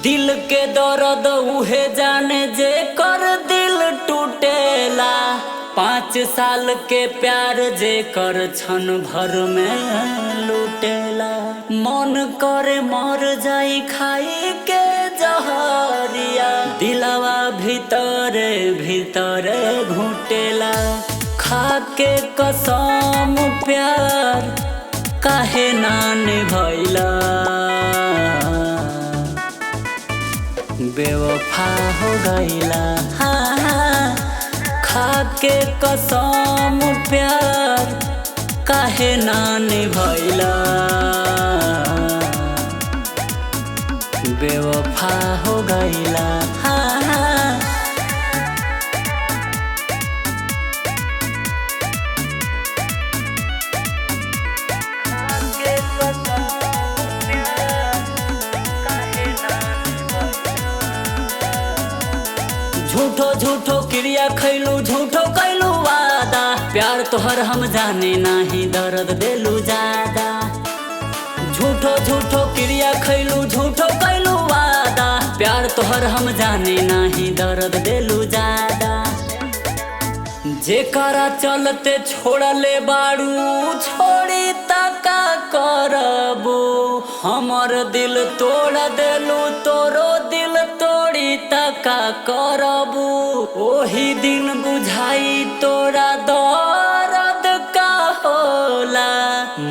दिल के दर्द उहे जाने जे कर दिल टूटेला। 5 साल के प्यार जे कर क्षण भर में लूटेला। मन करे मर जाई खाई के जहरिया, दिलवा भीतरे भीतरे घुटेला। खा के कसम प्यार काहे ना निभैला, बेवफा हो गईला। हाँ, खा के कसम प्यार काहे ना निभैला, बेवफा हो गईला। हाँ, झूठो झूठो क्रिया खैलू, झूठो कैलू वादा। प्यार तोहर हम जाने नाही, दर्द देलू ज्यादा। झूठो झूठो क्रिया खैलू, झूठो कैलू वादा। प्यार तोहर हम जाने नाही, दर्द देलू ज्यादा। जेकरा चलते छोड़ले बाड़ू, छोड़ी तका करबू। हमर दिल तोड़ देलू, तोरो दिल तोड़ी तका करबू। ओही दिन बुझाई तोरा दर्द का होला।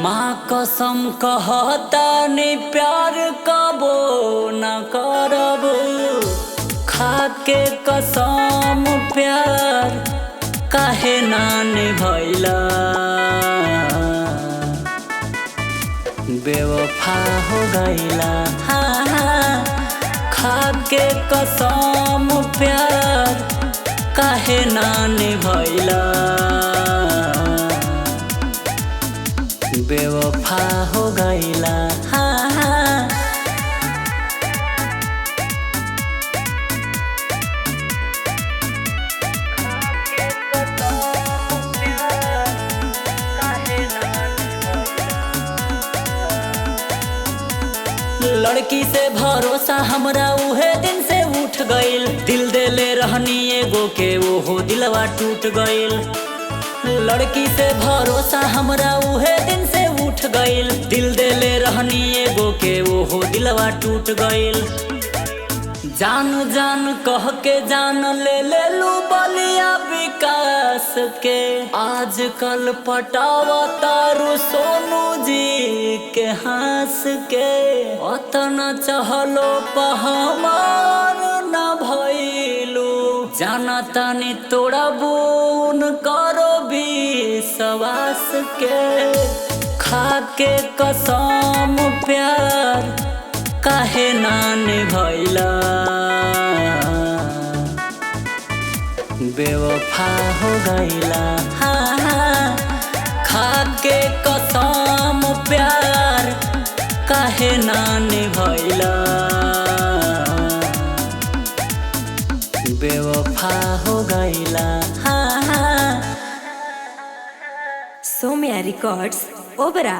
माँ कसम कहता नी प्यार कबो न करबू। खा के कसम प्यार काहे ना निभैला, बेवफा हो गईला। हाँ, खा के कसम प्यार काहे ना निभैला, बेवफा हो गईला। हाँ, लड़की से भरोसा हमरा उहे दिन से उठ गईल। दिल देले रहनी एगो के ओहो दिलवा टूट गईल। लड़की से भरोसा हमरा उहे दिन से उठ गईल। दिल देले रहनी एगो के ओहो दिलवा टूट गईल। जान जान कह के जान ले लू बलिया विकास के। आजकल पटावा तारू सोनू जी के हंस के। अतना चहलो पहमार न भइलू, जाना तानी तोड़ा बुन करो भी सवास के। खा के कसम प्यार काहे ना निभैला, बेवफा हो गईला। हाँ, खा के कसम प्यार काहे ना निभैला, बेवफा हो गईला। हाँ, सोम्या रिकॉर्ड्स ओबरा।